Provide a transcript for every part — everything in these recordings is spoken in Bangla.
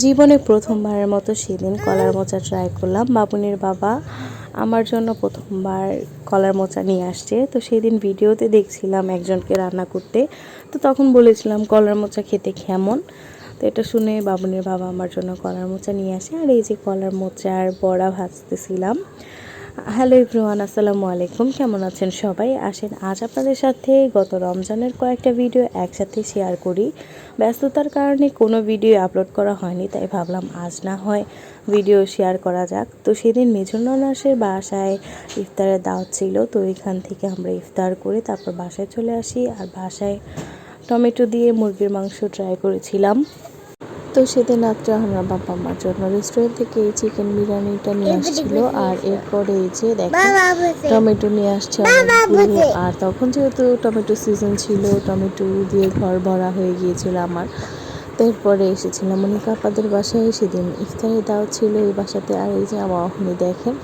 জীবনে প্রথমবারের মতো সেদিন কলার মোচা ট্রাই করলাম। বাবুনির বাবা আমার জন্য প্রথমবার কলার মোচা নিয়ে আসছে। তো সেদিন ভিডিওতে দেখছিলাম একজনকে রান্না করতে, তো তখন বলেছিলাম কলার মোচা খেতে কেমন। তো এটা শুনে বাবুনির বাবা আমার জন্য কলার মোচা নিয়ে আসে, আর এই যে কলার মোচার বড়া ভাজতেছিলাম। হ্যালো এভরিওয়ান, আসসালামু আলাইকুম। কেমন আছেন সবাই? আসেন আজ আপনাদের সাথে গত রমজানের কয়েকটা ভিডিও একসাথে শেয়ার করি। ব্যস্ততার কারণে কোনো ভিডিও আপলোড করা হয়নি, তাই ভাবলাম আজ না হয় ভিডিও শেয়ার করা যাক। তো সেদিন মেজর ননাসের বাসায় ইফতারের দাওয়াত ছিল, তো এখান থেকে আমরা ইফতার করে তারপর বাসায় চলে আসি। আর বাসায় টমেটো দিয়ে মুরগির মাংস ট্রাই করেছিলাম। তো সেদিন রাত্রে আমরা বাবা মার জন্য রেস্টুরেন্ট থেকে এই চিকেন বিরিয়ানিটা নিয়ে আসছিল। আর এরপরে এই যে দেখেন টমেটো নিয়ে আসছে অনেকগুলো। আর তখন যেহেতু টমেটো সিজন ছিল, টমেটো দিয়ে ঘর ভরা হয়ে গিয়েছিল আমার। তারপরে এসেছিলাম মনিকা আপাদের বাসায়, সেদিন ইফতারের দাওয়াত ছিল এই বাসাতে। আর এই যে আমার ওখানে দেখেন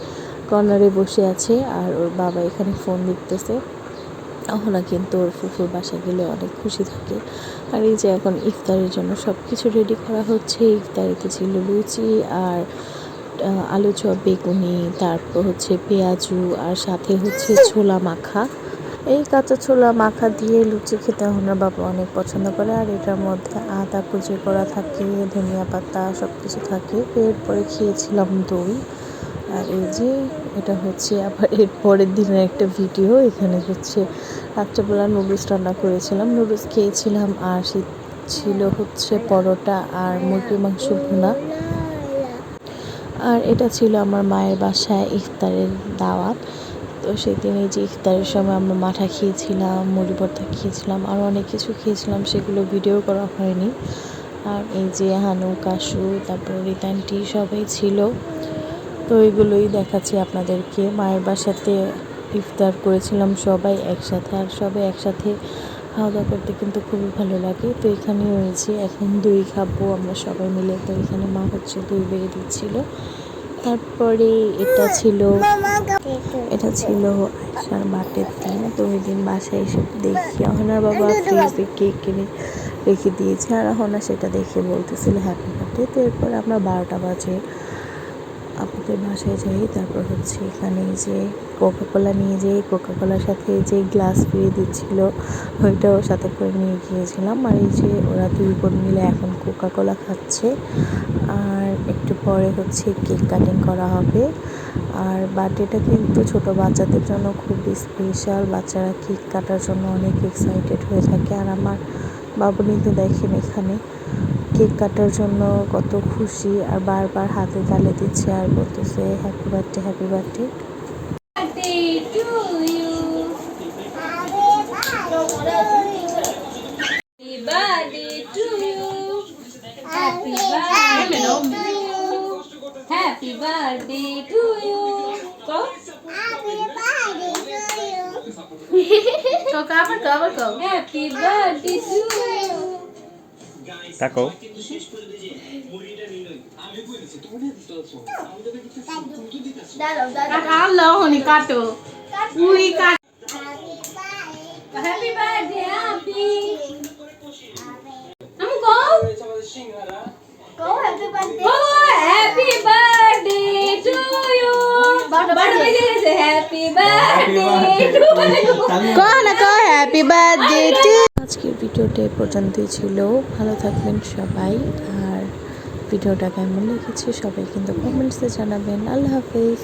কর্নারে বসে আছে, আর ওর বাবা এখানে ফোন দেখতেছে। ওরা কিন্তু ওর ফুফুর বাসায় গেলে অনেক খুশি থাকে। আর এই যে এখন ইফতারের জন্য সব কিছু রেডি করা হচ্ছে। ইফতারিতে ছিল লুচি আর আলু চপ, বেগুনি, তারপর হচ্ছে পেঁয়াজু, আর সাথে হচ্ছে ছোলা মাখা। এই কাঁচা ছোলা মাখা দিয়ে লুচি খেতে আমার বাবা অনেক পছন্দ করে। আর এটার মধ্যে আদা কুচি করা থাকে, ধনিয়া পাতা সব কিছু থাকে। এরপরে খেয়েছিলাম দই। আর এই যে এটা হচ্ছে আবার এর পরের দিনের একটা ভিডিও। এখানে হচ্ছে রাত্রেবেলা নুডলস রান্না করেছিলাম, নুডলস খেয়েছিলাম। আর ছিল হচ্ছে পরোটা আর মুরগির মাংস ভুনা। আর এটা ছিল আমার মায়ের বাসায় ইফতারের দাওয়াত। তো সেদিন এই যে ইফতারের সময় আমরা মাঠা খেয়েছিলাম, মুড়ি ভর্তা খেয়েছিলাম, আর অনেক কিছু খেয়েছিলাম, সেগুলো ভিডিও করা হয়নি। আর এই যে হানু, কাশু, তারপর রিতান্টি সবাই ছিল। তো এইগুলোই দেখাচ্ছি আপনাদেরকে। মায়ের বাসাতে ইফতার করেছিলাম সবাই একসাথে, আর সবাই একসাথে খাওয়া দাওয়া করতে কিন্তু খুবই ভালো লাগে। তো এখানে হয়েছে এখন দই খাবো আমরা সবাই মিলে। তো এখানে মা হচ্ছে দই বেড়ে দিচ্ছিল। তারপরে এটা ছিল আয়সার বার্থডের দিন। তো ওই দিন বাসায় এসে দেখি অহনার বাবা ফ্রিজে কেক কিনে রেখে দিয়েছে, আর অহনা সেটা দেখে বলতেছিল হ্যাপি বার্থডে। তো এরপর আমরা 12টা বাজে আপনাদের বাসায় যাই। তারপর হচ্ছে এখানে যে কোকাকোলা নিয়ে যাই, কোকাকোলার সাথে যে গ্লাস ফিরে দিচ্ছিল ওইটাও সাথে করে নিয়ে গিয়েছিলাম। আর এই যে ওরা দুই বোন মিলে এখন কোকাকোলা খাচ্ছে। আর একটু পরে হচ্ছে কেক কাটিং করা হবে। আর বার্থডেটা কিন্তু ছোট বাচ্চাদের জন্য খুবই স্পেশাল, বাচ্চারা কেক কাটার জন্য অনেক এক্সাইটেড হয়ে থাকে। আর আমার বাবুনি তো দেখেন এখানে কেক কাটার জন্য কত খুশি, আর বারবার হাতে তালে দিচ্ছে আর বলতেছে happy birthday, happy birthday. Happy birthday to you. Go. Happy birthday to you. Go, go. Happy birthday to you. Taco. Hello, honey, kato. Uli kat. Happy birthday, Happy. Come go. Go, happy birthday. Go, happy birthday to you. Happy birthday to you. Co happy birthday to. আজকের ভিডিওটা এ পর্যন্তই ছিল। ভালো থাকবেন সবাই। আর ভিডিওটা কেমন লেগেছে সবাই কিন্তু কমেন্টসে জানাবেন। আল্লাহ হাফেজ।